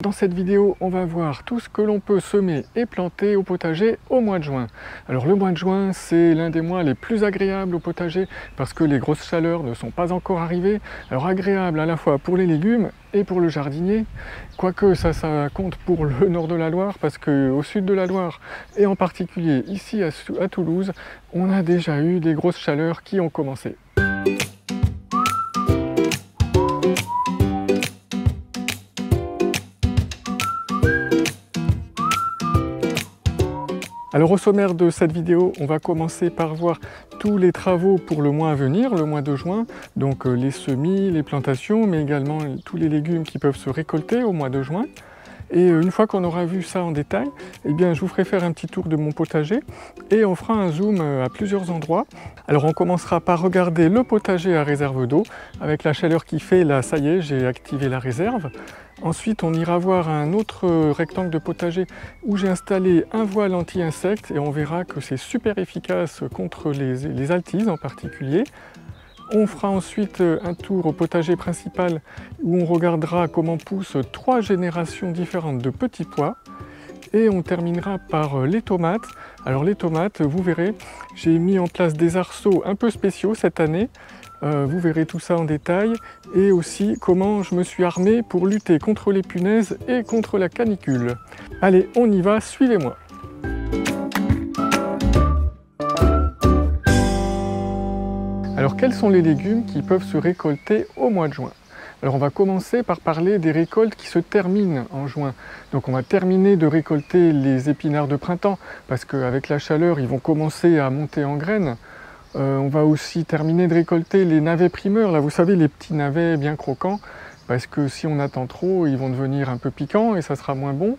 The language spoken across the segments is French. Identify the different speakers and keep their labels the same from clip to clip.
Speaker 1: Dans cette vidéo, on va voir tout ce que l'on peut semer et planter au potager au mois de juin. Alors le mois de juin, c'est l'un des mois les plus agréables au potager parce que les grosses chaleurs ne sont pas encore arrivées. Alors agréable à la fois pour les légumes et pour le jardinier, quoique ça compte pour le nord de la Loire parce qu'au sud de la Loire et en particulier ici à Toulouse, on a déjà eu des grosses chaleurs qui ont commencé. Alors au sommaire de cette vidéo, on va commencer par voir tous les travaux pour le mois à venir, le mois de juin, donc les semis, les plantations, mais également tous les légumes qui peuvent se récolter au mois de juin. Et une fois qu'on aura vu ça en détail, eh bien, je vous ferai faire un petit tour de mon potager et on fera un zoom à plusieurs endroits. Alors on commencera par regarder le potager à réserve d'eau. Avec la chaleur qui fait, là ça y est, j'ai activé la réserve. Ensuite, on ira voir un autre rectangle de potager où j'ai installé un voile anti-insectes et on verra que c'est super efficace contre les altises en particulier. On fera ensuite un tour au potager principal où on regardera comment poussent 3 générations différentes de petits pois. Et on terminera par les tomates. Alors les tomates, vous verrez, j'ai mis en place des arceaux un peu spéciaux cette année. Vous verrez tout ça en détail et aussi comment je me suis armé pour lutter contre les punaises et contre la canicule. Allez, on y va, suivez-moi. Alors quels sont les légumes qui peuvent se récolter au mois de juin? Alors on va commencer par parler des récoltes qui se terminent en juin. Donc on va terminer de récolter les épinards de printemps parce qu'avec la chaleur ils vont commencer à monter en graines. On va aussi terminer de récolter les navets primeurs, là vous savez les petits navets bien croquants, parce que si on attend trop, ils vont devenir un peu piquants et ça sera moins bon.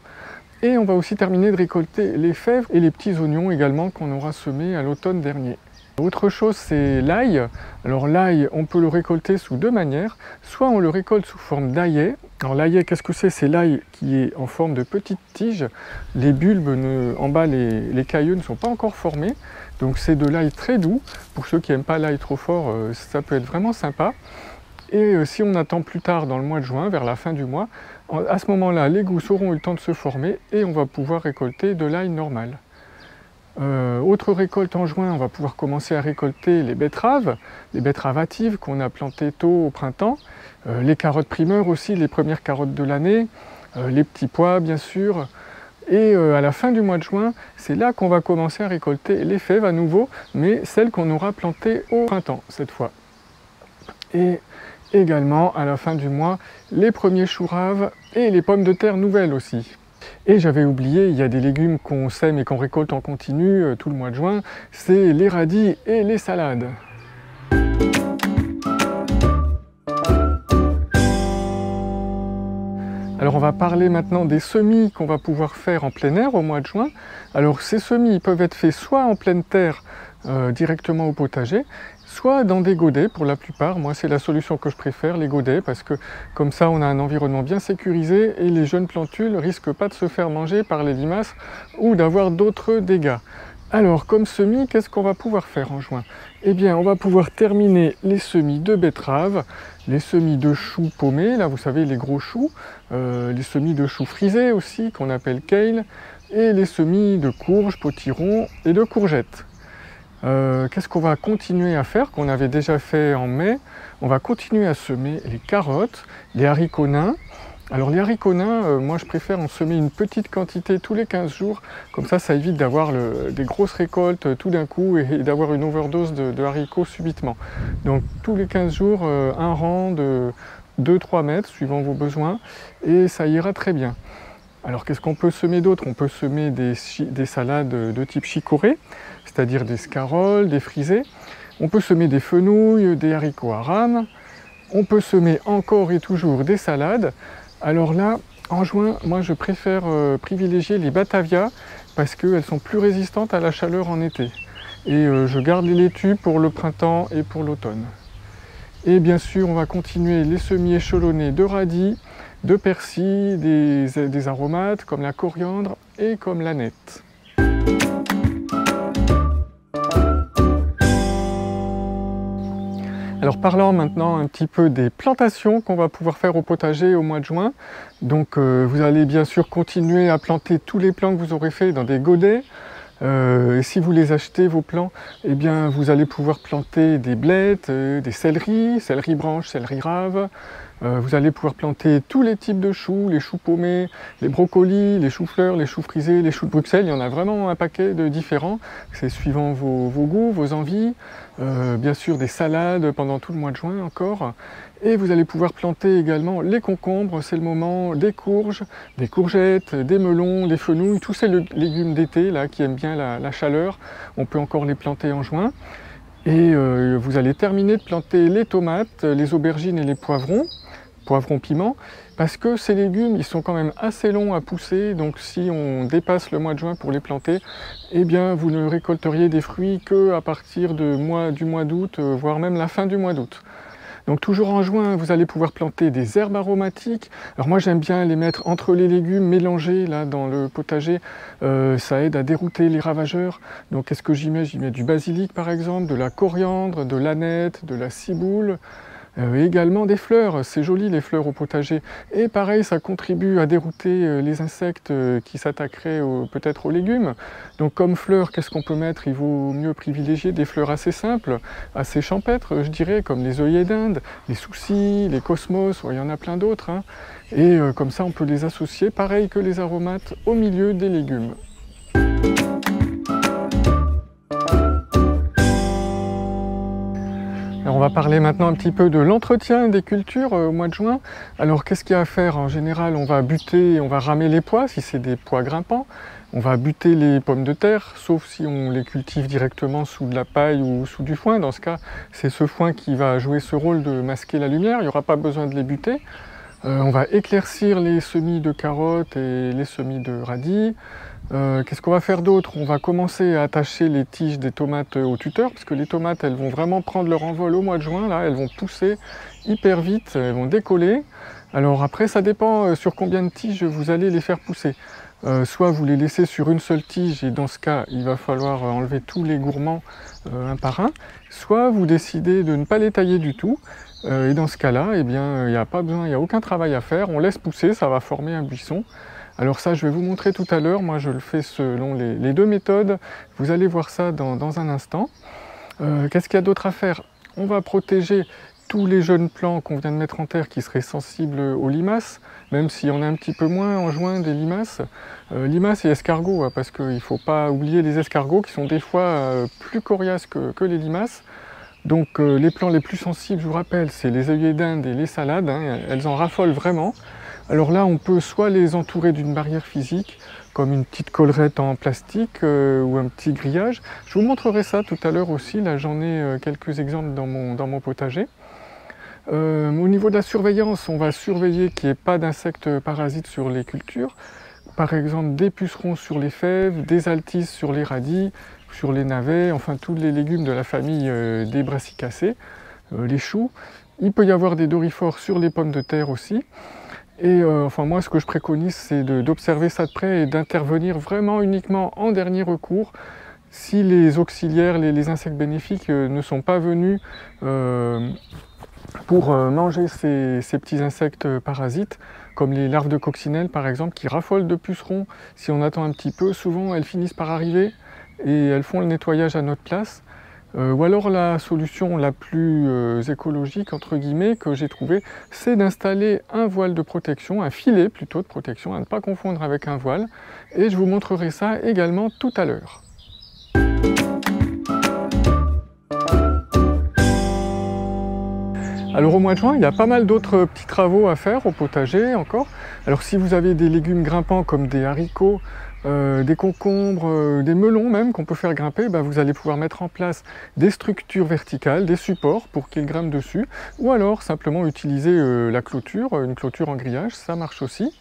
Speaker 1: Et on va aussi terminer de récolter les fèves et les petits oignons également qu'on aura semés à l'automne dernier. Autre chose, c'est l'ail. Alors l'ail, on peut le récolter sous 2 manières. Soit on le récolte sous forme d'aillet. Alors l'aillet, qu'est-ce que c'est? C'est l'ail qui est en forme de petites tiges. Les bulbes en bas, les cailleux ne sont pas encore formés. Donc c'est de l'ail très doux. Pour ceux qui n'aiment pas l'ail trop fort, ça peut être vraiment sympa. Et si on attend plus tard dans le mois de juin, vers la fin du mois, à ce moment-là, les gousses auront eu le temps de se former et on va pouvoir récolter de l'ail normal. Autre récolte en juin, on va pouvoir commencer à récolter les betteraves hâtives qu'on a plantées tôt au printemps, les carottes primeurs aussi, les premières carottes de l'année, les petits pois bien sûr. Et à la fin du mois de juin, c'est là qu'on va commencer à récolter les fèves à nouveau, mais celles qu'on aura plantées au printemps cette fois. Et également à la fin du mois, les premiers choux raves et les pommes de terre nouvelles aussi. Et j'avais oublié, il y a des légumes qu'on sème et qu'on récolte en continu tout le mois de juin, c'est les radis et les salades. Alors on va parler maintenant des semis qu'on va pouvoir faire en plein air au mois de juin. Alors ces semis peuvent être faits soit en pleine terre directement au potager, soit dans des godets pour la plupart. Moi c'est la solution que je préfère, les godets, parce que comme ça on a un environnement bien sécurisé et les jeunes plantules ne risquent pas de se faire manger par les limaces ou d'avoir d'autres dégâts. Alors comme semis, qu'est-ce qu'on va pouvoir faire en juin? Eh bien on va pouvoir terminer les semis de betteraves, les semis de choux paumés, là vous savez les gros choux, les semis de choux frisés aussi qu'on appelle kale, et les semis de courges, potirons et de courgettes. Qu'est-ce qu'on va continuer à faire, qu'on avait déjà fait en mai? On va continuer à semer les carottes, les haricots nains. Alors les haricots nains, moi je préfère en semer une petite quantité tous les 15 jours, comme ça ça évite d'avoir des grosses récoltes tout d'un coup et d'avoir une overdose de haricots subitement. Donc tous les 15 jours, un rang de 2-3 mètres suivant vos besoins et ça ira très bien. Alors qu'est-ce qu'on peut semer d'autre? On peut semer des salades de type chicorée, c'est-à-dire des scaroles, des frisées. On peut semer des fenouilles, des haricots à rames. On peut semer encore et toujours des salades. Alors là, en juin, moi je préfère privilégier les batavias parce qu'elles sont plus résistantes à la chaleur en été. Et je garde les laitues pour le printemps et pour l'automne. Et bien sûr, on va continuer les semis échelonnés de radis, de persil, des aromates comme la coriandre et comme l'aneth. Alors parlant maintenant un petit peu des plantations qu'on va pouvoir faire au potager au mois de juin. Donc vous allez bien sûr continuer à planter tous les plants que vous aurez fait dans des godets. Et si vous les achetez, vos plants, eh bien vous allez pouvoir planter des blettes, des céleris, céleri branche, céleri rave. Vous allez pouvoir planter tous les types de choux, les choux paumés, les brocolis, les choux-fleurs, les choux frisés, les choux de Bruxelles. Il y en a vraiment un paquet de différents. C'est suivant vos goûts, vos envies. Bien sûr des salades pendant tout le mois de juin encore. Et vous allez pouvoir planter également les concombres, c'est le moment, des courges, des courgettes, des melons, des fenouils, tous ces légumes d'été là qui aiment bien la chaleur. On peut encore les planter en juin. Et vous allez terminer de planter les tomates, les aubergines et les poivrons piment, parce que ces légumes, ils sont quand même assez longs à pousser, donc si on dépasse le mois de juin pour les planter, eh bien vous ne récolteriez des fruits qu'à partir du mois d'août, voire même la fin du mois d'août. Donc toujours en juin, vous allez pouvoir planter des herbes aromatiques. Alors moi j'aime bien les mettre entre les légumes mélangés là dans le potager. Ça aide à dérouter les ravageurs. Donc qu'est-ce que j'y mets? J'y mets du basilic par exemple, de la coriandre, de l'aneth, de la ciboule. Également des fleurs, c'est joli les fleurs au potager. Et pareil, ça contribue à dérouter les insectes qui s'attaqueraient peut-être aux légumes. Donc comme fleurs, qu'est-ce qu'on peut mettre? Il vaut mieux privilégier des fleurs assez simples, assez champêtres, je dirais, comme les œillets d'Inde, les soucis, les cosmos, il y en a plein d'autres. Hein. Et comme ça, on peut les associer, pareil que les aromates, au milieu des légumes. Alors on va parler maintenant un petit peu de l'entretien des cultures au mois de juin. Alors qu'est-ce qu'il y a à faire? En général, on va buter, on va ramer les pois si c'est des pois grimpants. On va buter les pommes de terre, sauf si on les cultive directement sous de la paille ou sous du foin. Dans ce cas, c'est ce foin qui va jouer ce rôle de masquer la lumière. Il n'y aura pas besoin de les buter. On va éclaircir les semis de carottes et les semis de radis. Qu'est-ce qu'on va faire d'autre? On va commencer à attacher les tiges des tomates au tuteur, parce que les tomates, elles vont vraiment prendre leur envol au mois de juin. Là, elles vont pousser hyper vite, elles vont décoller. Alors après, ça dépend sur combien de tiges vous allez les faire pousser. Soit vous les laissez sur une seule tige, et dans ce cas, il va falloir enlever tous les gourmands un par un. Soit vous décidez de ne pas les tailler du tout. Et dans ce cas-là, eh bien, il n'y a pas besoin, il n'y a aucun travail à faire. On laisse pousser, ça va former un buisson. Alors ça, je vais vous montrer tout à l'heure. Moi, je le fais selon les deux méthodes. Vous allez voir ça dans un instant. Qu'est-ce qu'il y a d'autre à faire? On va protéger tous les jeunes plants qu'on vient de mettre en terre qui seraient sensibles aux limaces, même s'il y en a un petit peu moins en juin des limaces. Limaces et escargots, hein, parce qu'il ne faut pas oublier les escargots qui sont des fois plus coriaces que les limaces. Donc les plants les plus sensibles, je vous rappelle, c'est les œillets d'Inde et les salades, hein, elles en raffolent vraiment. Alors là, on peut soit les entourer d'une barrière physique, comme une petite collerette en plastique ou un petit grillage. Je vous montrerai ça tout à l'heure aussi, là j'en ai quelques exemples dans mon potager. Au niveau de la surveillance, on va surveiller qu'il n'y ait pas d'insectes parasites sur les cultures. Par exemple, des pucerons sur les fèves, des altices sur les radis, sur les navets, enfin tous les légumes de la famille des brassicacées, les choux. Il peut y avoir des dorifores sur les pommes de terre aussi. Et enfin moi ce que je préconise c'est d'observer ça de près et d'intervenir vraiment uniquement en dernier recours si les auxiliaires, les insectes bénéfiques ne sont pas venus pour manger ces petits insectes parasites, comme les larves de coccinelle par exemple qui raffolent de pucerons. Si on attend un petit peu, souvent elles finissent par arriver et elles font le nettoyage à notre place. Ou alors la solution la plus écologique, entre guillemets, que j'ai trouvée, c'est d'installer un voile de protection, un filet plutôt de protection, à ne pas confondre avec un voile. Et je vous montrerai ça également tout à l'heure. Alors au mois de juin, il y a pas mal d'autres petits travaux à faire au potager encore. Alors si vous avez des légumes grimpants comme des haricots, des concombres, des melons même qu'on peut faire grimper, vous allez pouvoir mettre en place des structures verticales, des supports pour qu'ils grimpent dessus, ou alors simplement utiliser la clôture, une clôture en grillage, ça marche aussi.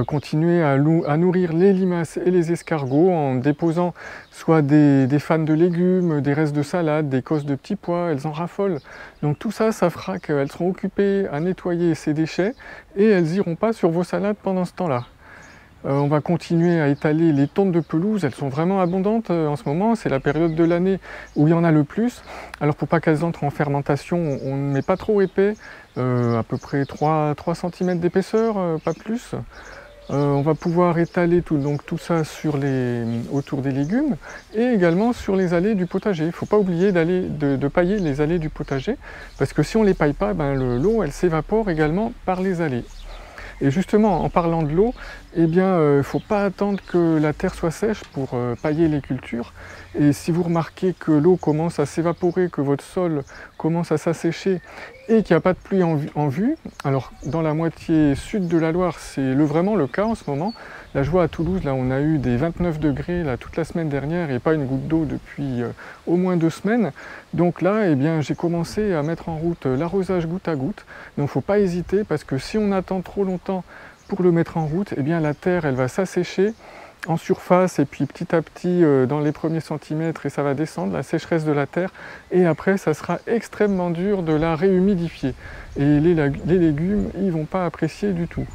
Speaker 1: Continuer à nourrir les limaces et les escargots en déposant soit des fans de légumes, des restes de salade, des cosses de petits pois, elles en raffolent. Donc tout ça, ça fera qu'elles seront occupées à nettoyer ces déchets et elles n'iront pas sur vos salades pendant ce temps-là. On va continuer à étaler les tontes de pelouse, elles sont vraiment abondantes en ce moment, c'est la période de l'année où il y en a le plus. Alors pour pas qu'elles entrent en fermentation, on ne met pas trop épais, à peu près 3 cm d'épaisseur, pas plus. On va pouvoir étaler tout ça autour des légumes et également sur les allées du potager. Il ne faut pas oublier de pailler les allées du potager parce que si on ne les paille pas, l'eau elle s'évapore également par les allées. Et justement, en parlant de l'eau, eh bien, il ne faut pas attendre que la terre soit sèche pour pailler les cultures. Et si vous remarquez que l'eau commence à s'évaporer, que votre sol commence à s'assécher et qu'il n'y a pas de pluie en vue, alors dans la moitié sud de la Loire, c'est vraiment le cas en ce moment. Là, je vois à Toulouse, là, on a eu des 29 degrés là, toute la semaine dernière et pas une goutte d'eau depuis au moins 2 semaines. Donc là, eh bien, j'ai commencé à mettre en route l'arrosage goutte à goutte. Donc il ne faut pas hésiter parce que si on attend trop longtemps pour le mettre en route, eh bien, la terre elle va s'assécher en surface et puis petit à petit dans les premiers centimètres et ça va descendre, la sécheresse de la terre, et après ça sera extrêmement dur de la réhumidifier et les légumes ils vont pas apprécier du tout.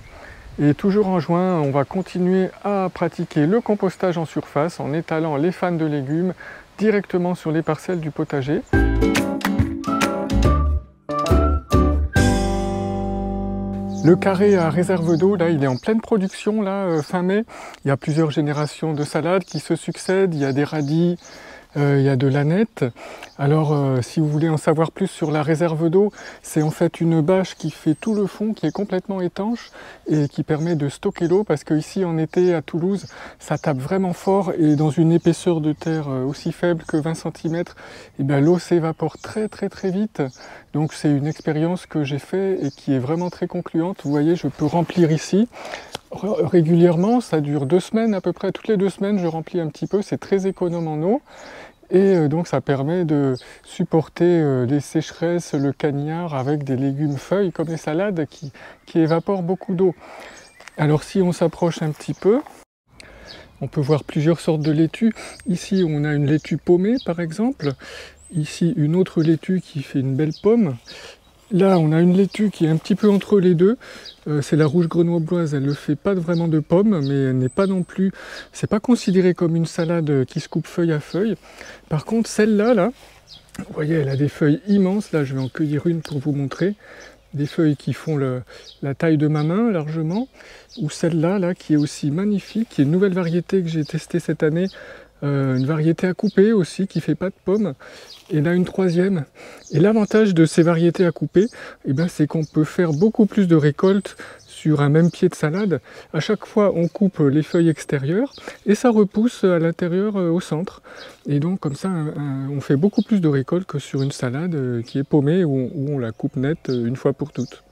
Speaker 1: Et toujours en juin, on va continuer à pratiquer le compostage en surface en étalant les fans de légumes directement sur les parcelles du potager. Le carré à réserve d'eau, là, il est en pleine production, là, fin mai. Il y a plusieurs générations de salades qui se succèdent. Il y a des radis, il y a de l'aneth. Alors, si vous voulez en savoir plus sur la réserve d'eau, c'est en fait une bâche qui fait tout le fond, qui est complètement étanche et qui permet de stocker l'eau parce qu'ici, en été, à Toulouse, ça tape vraiment fort et dans une épaisseur de terre aussi faible que 20 cm, eh bien, l'eau s'évapore très vite. Donc, c'est une expérience que j'ai faite et qui est vraiment très concluante. Vous voyez, je peux remplir ici régulièrement, ça dure 2 semaines à peu près. Toutes les 2 semaines, je remplis un petit peu, c'est très économe en eau. Et donc ça permet de supporter les sécheresses, le cagnard avec des légumes feuilles comme les salades qui évaporent beaucoup d'eau. Alors si on s'approche un petit peu, on peut voir plusieurs sortes de laitues. Ici on a une laitue paumée par exemple. Ici une autre laitue qui fait une belle pomme. Là, on a une laitue qui est un petit peu entre les deux. C'est la rouge grenobloise, elle ne fait pas vraiment de pommes, mais elle n'est pas non plus... C'est pas considéré comme une salade qui se coupe feuille à feuille. Par contre, celle-là, là, vous voyez, elle a des feuilles immenses. Là, je vais en cueillir une pour vous montrer. Des feuilles qui font la taille de ma main, largement. Ou celle-là, là, qui est aussi magnifique, qui est une nouvelle variété que j'ai testée cette année. Une variété à couper aussi, qui ne fait pas de pommes. Et là une troisième. Et l'avantage de ces variétés à couper, eh ben, c'est qu'on peut faire beaucoup plus de récoltes sur un même pied de salade. À chaque fois, on coupe les feuilles extérieures et ça repousse à l'intérieur au centre. Et donc comme ça, on fait beaucoup plus de récoltes que sur une salade qui est paumée où on la coupe nette une fois pour toutes.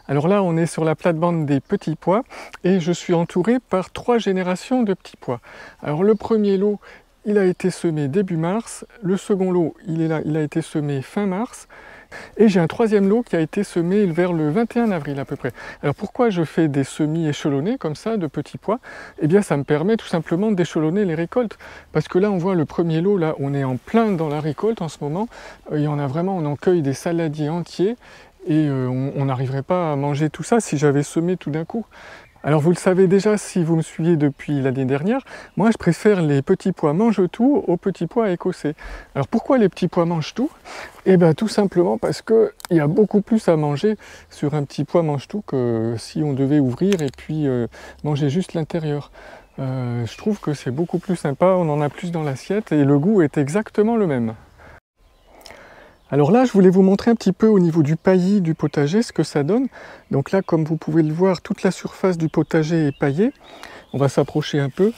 Speaker 1: Alors là, on est sur la plate-bande des petits pois et je suis entouré par 3 générations de petits pois. Alors le premier lot, il a été semé début mars, le second lot, il est là, il a été semé fin mars, et j'ai un troisième lot qui a été semé vers le 21 avril à peu près. Alors pourquoi je fais des semis échelonnés comme ça, de petits pois? Eh bien ça me permet tout simplement d'échelonner les récoltes. Parce que là on voit le premier lot, là on est en plein dans la récolte en ce moment, il y en a vraiment, on en cueille des saladiers entiers, et on n'arriverait pas à manger tout ça si j'avais semé tout d'un coup. Alors vous le savez déjà si vous me suivez depuis l'année dernière, moi je préfère les petits pois mange-tout aux petits pois écossais. Alors pourquoi les petits pois mange-tout? Eh bien tout simplement parce qu'il y a beaucoup plus à manger sur un petit pois mange-tout que si on devait ouvrir et puis manger juste l'intérieur. Je trouve que c'est beaucoup plus sympa, on en a plus dans l'assiette et le goût est exactement le même. Alors là, je voulais vous montrer un petit peu au niveau du paillis du potager ce que ça donne. Donc là, comme vous pouvez le voir, toute la surface du potager est paillée. On va s'approcher un peu.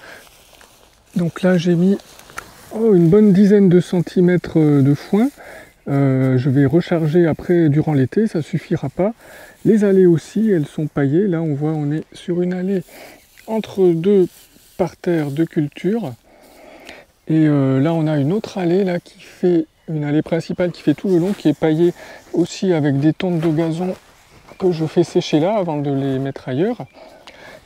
Speaker 1: Donc là, j'ai mis une bonne dizaine de centimètres de foin. Je vais recharger après durant l'été, ça suffira pas. Les allées aussi, elles sont paillées. Là, on voit, on est sur une allée entre 2 parterres de culture. Et là, on a une autre allée là qui fait... Une allée principale qui fait tout le long, qui est paillée aussi avec des tontes de gazon que je fais sécher là avant de les mettre ailleurs.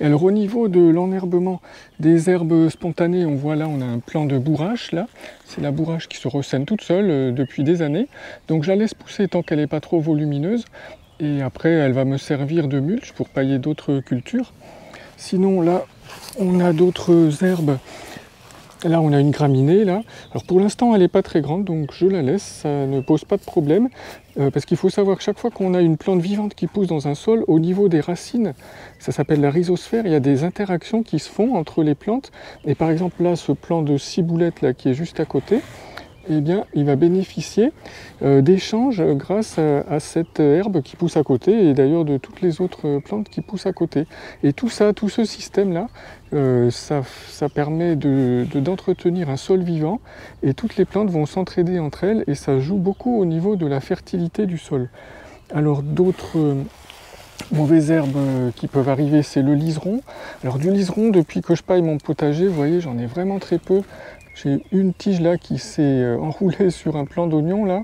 Speaker 1: Et alors au niveau de l'enherbement des herbes spontanées, on voit là, on a un plan de bourrache là. C'est la bourrache qui se ressème toute seule depuis des années. Donc je la laisse pousser tant qu'elle n'est pas trop volumineuse. Et après, elle va me servir de mulch pour pailler d'autres cultures. Sinon là, on a d'autres herbes. Là, on a une graminée, là. Alors pour l'instant, elle n'est pas très grande, donc je la laisse, ça ne pose pas de problème. Parce qu'il faut savoir que chaque fois qu'on a une plante vivante qui pousse dans un sol, au niveau des racines, ça s'appelle la rhizosphère, il y a des interactions qui se font entre les plantes. Et par exemple là, ce plant de ciboulette là, qui est juste à côté, eh bien, il va bénéficier d'échanges grâce à cette herbe qui pousse à côté et d'ailleurs de toutes les autres plantes qui poussent à côté. Et tout ça, tout ce système-là, ça permet d'entretenir un sol vivant et toutes les plantes vont s'entraider entre elles et ça joue beaucoup au niveau de la fertilité du sol. Alors d'autres mauvaises herbes qui peuvent arriver, c'est le liseron. Alors du liseron, depuis que je paille mon potager, vous voyez, j'en ai vraiment très peu. J'ai une tige là qui s'est enroulée sur un plant d'oignon là.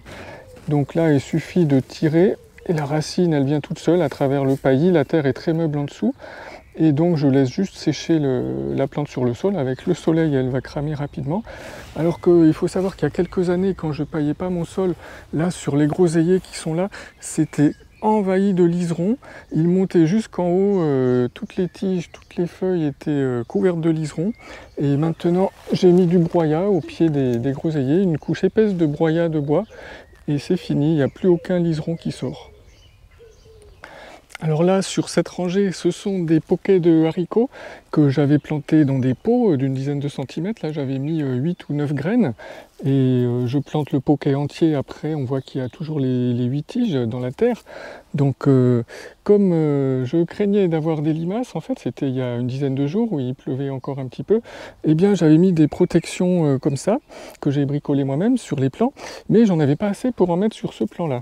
Speaker 1: Donc là, il suffit de tirer et la racine, elle vient toute seule à travers le paillis. La terre est très meuble en dessous. Et donc je laisse juste sécher la plante sur le sol. Avec le soleil, elle va cramer rapidement. Alors qu'il faut savoir qu'il y a quelques années, quand je paillais pas mon sol, là sur les groseilliers qui sont là, c'était envahi de liserons. Il montait jusqu'en haut, toutes les tiges, toutes les feuilles étaient couvertes de liserons. Et maintenant, j'ai mis du broyat au pied des groseilliers, une couche épaisse de broyat de bois. Et c'est fini, il n'y a plus aucun liseron qui sort. Alors là, sur cette rangée, ce sont des poquets de haricots que j'avais plantés dans des pots d'une dizaine de centimètres. Là, j'avais mis 8 ou 9 graines et je plante le poquet entier après. On voit qu'il y a toujours les 8 tiges dans la terre. Donc, comme je craignais d'avoir des limaces, en fait, c'était il y a une dizaine de jours où il pleuvait encore un petit peu, eh bien, j'avais mis des protections comme ça, que j'ai bricolées moi-même sur les plants, mais j'en avais pas assez pour en mettre sur ce plan-là.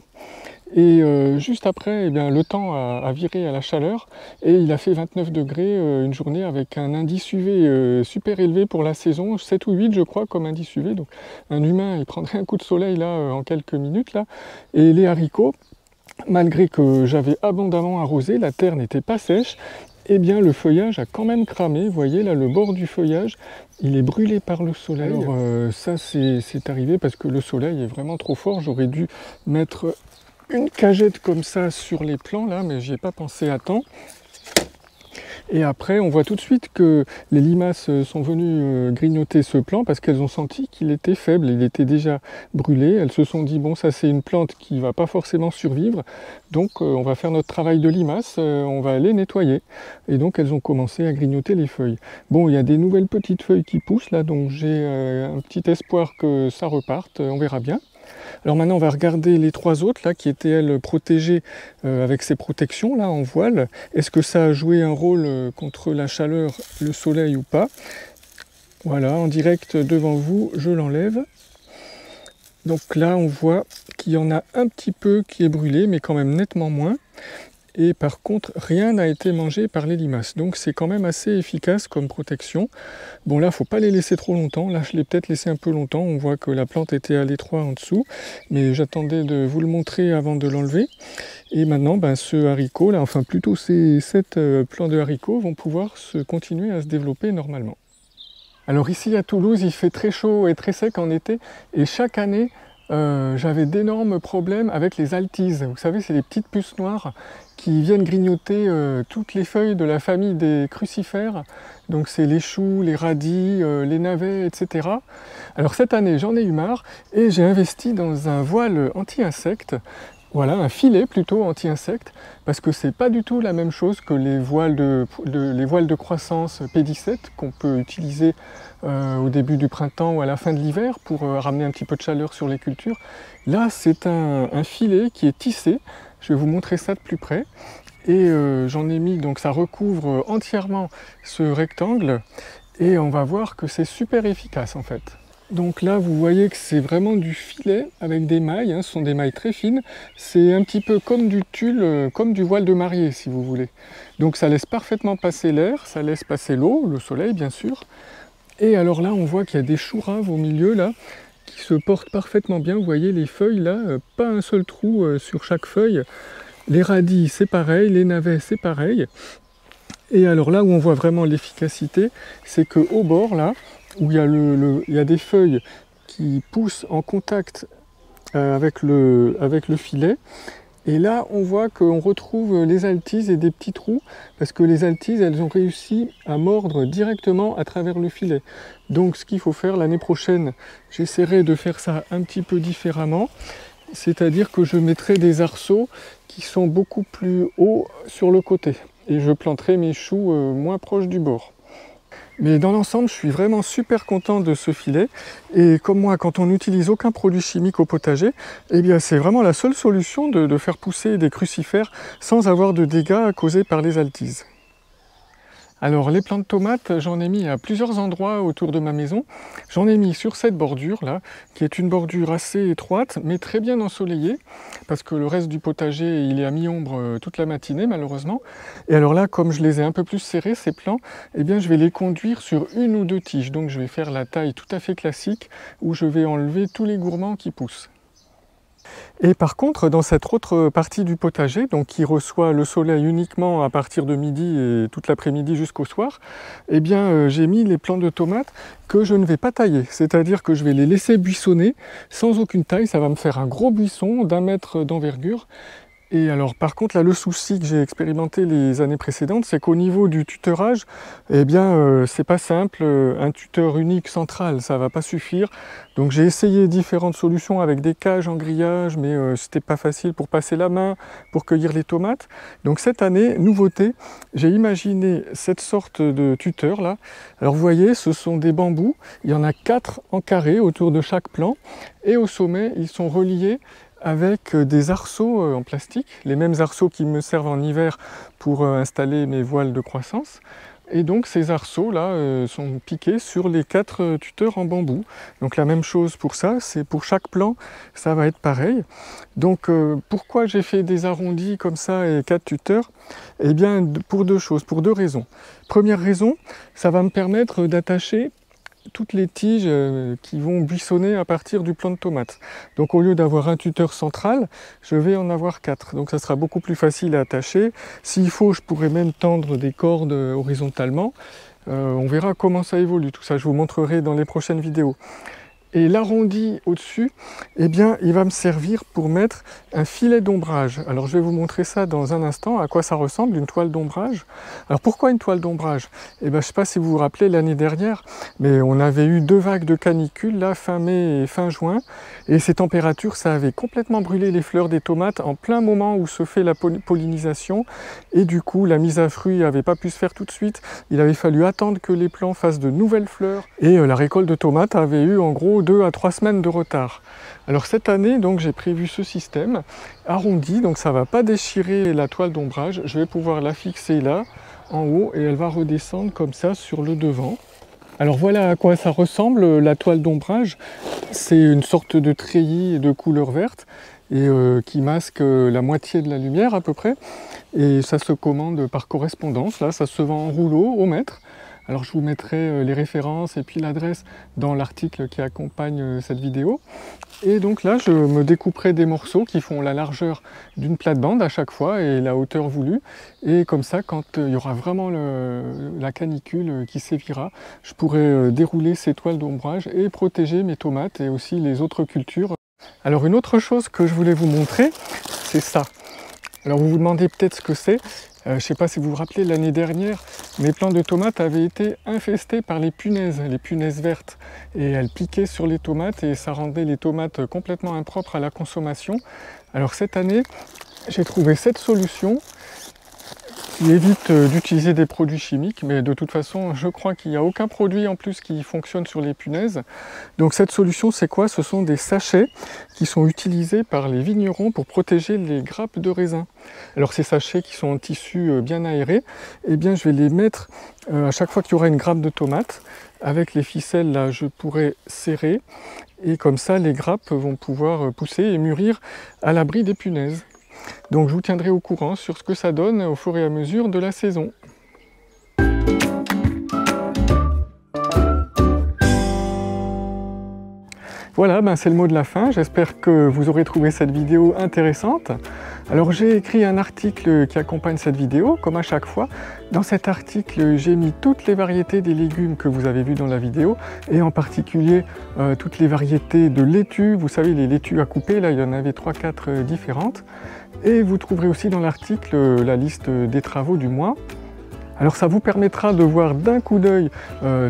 Speaker 1: Et juste après, eh bien, le temps a viré à la chaleur et il a fait 29 degrés une journée avec un indice UV super élevé pour la saison, 7 ou 8 je crois comme indice UV. Donc un humain il prendrait un coup de soleil là en quelques minutes là. Et les haricots, malgré que j'avais abondamment arrosé, la terre n'était pas sèche, eh bien le feuillage a quand même cramé. Vous voyez là le bord du feuillage, il est brûlé par le soleil. Alors ça c'est arrivé parce que le soleil est vraiment trop fort. J'aurais dû mettre une cagette comme ça sur les plants là, mais j'y ai pas pensé à temps. Et après, on voit tout de suite que les limaces sont venues grignoter ce plant parce qu'elles ont senti qu'il était faible, il était déjà brûlé. Elles se sont dit, bon, ça c'est une plante qui ne va pas forcément survivre, donc on va faire notre travail de limace, on va aller nettoyer. Et donc elles ont commencé à grignoter les feuilles. Bon, il y a des nouvelles petites feuilles qui poussent là, donc j'ai un petit espoir que ça reparte, on verra bien. Alors maintenant on va regarder les 3 autres là qui étaient elles protégées avec ces protections là en voile. Est-ce que ça a joué un rôle contre la chaleur, le soleil ou pas? Voilà, en direct devant vous, je l'enlève. Donc là on voit qu'il y en a un petit peu qui est brûlé, mais quand même nettement moins. Et par contre, rien n'a été mangé par les limaces. Donc c'est quand même assez efficace comme protection. Bon là, il ne faut pas les laisser trop longtemps. Là, je l'ai peut-être laissé un peu longtemps. On voit que la plante était à l'étroit en dessous. Mais j'attendais de vous le montrer avant de l'enlever. Et maintenant, ben, ce haricot, là, enfin plutôt ces 7 plants de haricots vont pouvoir continuer à se développer normalement. Alors ici à Toulouse, il fait très chaud et très sec en été. Et chaque année, j'avais d'énormes problèmes avec les altises. Vous savez, c'est les petites puces noires qui viennent grignoter toutes les feuilles de la famille des crucifères. Donc c'est les choux, les radis, les navets, etc. Alors cette année, j'en ai eu marre et j'ai investi dans un voile anti-insectes. Voilà, un filet plutôt anti-insectes, parce que c'est pas du tout la même chose que les voiles de croissance P17 qu'on peut utiliser au début du printemps ou à la fin de l'hiver pour ramener un petit peu de chaleur sur les cultures. Là, c'est un filet qui est tissé. Je vais vous montrer ça de plus près. Et j'en ai mis, donc ça recouvre entièrement ce rectangle. Et on va voir que c'est super efficace en fait. Donc là, vous voyez que c'est vraiment du filet avec des mailles, hein, ce sont des mailles très fines. C'est un petit peu comme du tulle, comme du voile de mariée, si vous voulez. Donc ça laisse parfaitement passer l'air, ça laisse passer l'eau, le soleil bien sûr. Et alors là, on voit qu'il y a des choux raves au milieu, là, qui se portent parfaitement bien. Vous voyez les feuilles, là, pas un seul trou sur chaque feuille. Les radis, c'est pareil, les navets, c'est pareil. Et alors là où on voit vraiment l'efficacité, c'est qu'au bord, là, où il y a des feuilles qui poussent en contact avec le filet, Et là, on voit qu'on retrouve les altises et des petits trous, parce que les altises, elles ont réussi à mordre directement à travers le filet. Donc ce qu'il faut faire l'année prochaine, j'essaierai de faire ça un petit peu différemment, c'est-à-dire que je mettrai des arceaux qui sont beaucoup plus hauts sur le côté, et je planterai mes choux moins proches du bord. Mais dans l'ensemble, je suis vraiment super content de ce filet. Et comme moi, quand on n'utilise aucun produit chimique au potager, eh bien c'est vraiment la seule solution de faire pousser des crucifères sans avoir de dégâts causés par les altises. Alors les plants de tomates, j'en ai mis à plusieurs endroits autour de ma maison. J'en ai mis sur cette bordure là, qui est une bordure assez étroite, mais très bien ensoleillée, parce que le reste du potager, il est à mi-ombre toute la matinée malheureusement. Et alors là, comme je les ai un peu plus serrés, ces plants, eh bien je vais les conduire sur une ou deux tiges. Donc je vais faire la taille tout à fait classique, où je vais enlever tous les gourmands qui poussent. Et par contre, dans cette autre partie du potager, donc qui reçoit le soleil uniquement à partir de midi et toute l'après-midi jusqu'au soir, eh bien j'ai mis les plants de tomates que je ne vais pas tailler. C'est-à-dire que je vais les laisser buissonner sans aucune taille. Ça va me faire un gros buisson d'1 mètre d'envergure. Et alors par contre là, le souci que j'ai expérimenté les années précédentes, c'est qu'au niveau du tuteurage, eh bien c'est pas simple, un tuteur unique central, ça va pas suffire. Donc j'ai essayé différentes solutions avec des cages en grillage, mais c'était pas facile pour passer la main, pour cueillir les tomates. Donc cette année, nouveauté, j'ai imaginé cette sorte de tuteur là. Alors vous voyez, ce sont des bambous, il y en a 4 en carré autour de chaque plant, et au sommet, ils sont reliés avec des arceaux en plastique, les mêmes arceaux qui me servent en hiver pour installer mes voiles de croissance. Et donc ces arceaux-là sont piqués sur les 4 tuteurs en bambou. Donc la même chose pour ça, c'est pour chaque plant, ça va être pareil. Donc pourquoi j'ai fait des arrondis comme ça et 4 tuteurs? Eh bien pour deux choses, pour deux raisons. Première raison, ça va me permettre d'attacher toutes les tiges qui vont buissonner à partir du plant de tomates. Donc au lieu d'avoir un tuteur central, je vais en avoir 4. Donc ça sera beaucoup plus facile à attacher. S'il faut, je pourrais même tendre des cordes horizontalement. On verra comment ça évolue. Tout ça, je vous montrerai dans les prochaines vidéos. Et l'arrondi au-dessus, eh bien, il va me servir pour mettre un filet d'ombrage. Alors, je vais vous montrer ça dans un instant, à quoi ça ressemble, une toile d'ombrage. Alors, pourquoi une toile d'ombrage? Eh bien, je ne sais pas si vous vous rappelez, l'année dernière, mais on avait eu 2 vagues de canicule, là, fin mai et fin juin. Et ces températures, ça avait complètement brûlé les fleurs des tomates en plein moment où se fait la pollinisation. Et du coup, la mise à fruit n'avait pas pu se faire tout de suite. Il avait fallu attendre que les plants fassent de nouvelles fleurs. Et la récolte de tomates avait eu, en gros, 2 à 3 semaines de retard. Alors cette année, donc j'ai prévu ce système arrondi, donc ça ne va pas déchirer la toile d'ombrage. Je vais pouvoir la fixer là, en haut, et elle va redescendre comme ça sur le devant. Alors voilà à quoi ça ressemble la toile d'ombrage. C'est une sorte de treillis de couleur verte et qui masque la moitié de la lumière à peu près. Et ça se commande par correspondance. Là, ça se vend en rouleau au mètre. Alors je vous mettrai les références et puis l'adresse dans l'article qui accompagne cette vidéo. Et donc là, je me découperai des morceaux qui font la largeur d'une plate-bande à chaque fois et la hauteur voulue. Et comme ça, quand il y aura vraiment la canicule qui sévira, je pourrai dérouler ces toiles d'ombrage et protéger mes tomates et aussi les autres cultures. Alors une autre chose que je voulais vous montrer, c'est ça. Alors vous vous demandez peut-être ce que c'est. Je ne sais pas si vous vous rappelez, l'année dernière, mes plants de tomates avaient été infestés par les punaises vertes. Et elles piquaient sur les tomates et ça rendait les tomates complètement impropres à la consommation. Alors cette année, j'ai trouvé cette solution qui évite d'utiliser des produits chimiques, mais de toute façon, je crois qu'il n'y a aucun produit en plus qui fonctionne sur les punaises. Donc cette solution, c'est quoi? Ce sont des sachets qui sont utilisés par les vignerons pour protéger les grappes de raisin. Alors ces sachets qui sont en tissu bien aéré, eh bien je vais les mettre à chaque fois qu'il y aura une grappe de tomate. Avec les ficelles, là, je pourrai serrer et comme ça, les grappes vont pouvoir pousser et mûrir à l'abri des punaises. Donc je vous tiendrai au courant sur ce que ça donne au fur et à mesure de la saison. Voilà, c'est le mot de la fin. J'espère que vous aurez trouvé cette vidéo intéressante. Alors j'ai écrit un article qui accompagne cette vidéo, comme à chaque fois. Dans cet article, j'ai mis toutes les variétés des légumes que vous avez vues dans la vidéo, et en particulier toutes les variétés de laitues. Vous savez, les laitues à couper, là il y en avait 3-4 différentes. Et vous trouverez aussi dans l'article la liste des travaux du mois. Alors ça vous permettra de voir d'un coup d'œil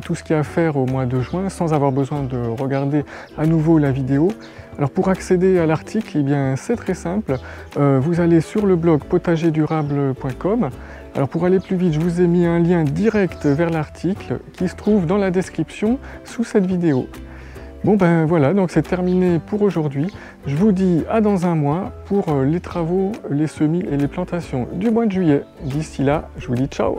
Speaker 1: tout ce qu'il y a à faire au mois de juin sans avoir besoin de regarder à nouveau la vidéo. Alors pour accéder à l'article, eh bien c'est très simple, vous allez sur le blog potagerdurable.com. Alors pour aller plus vite, je vous ai mis un lien direct vers l'article qui se trouve dans la description sous cette vidéo. Bon ben voilà, donc c'est terminé pour aujourd'hui. Je vous dis à dans un mois pour les travaux, les semis et les plantations du mois de juillet. D'ici là, je vous dis ciao!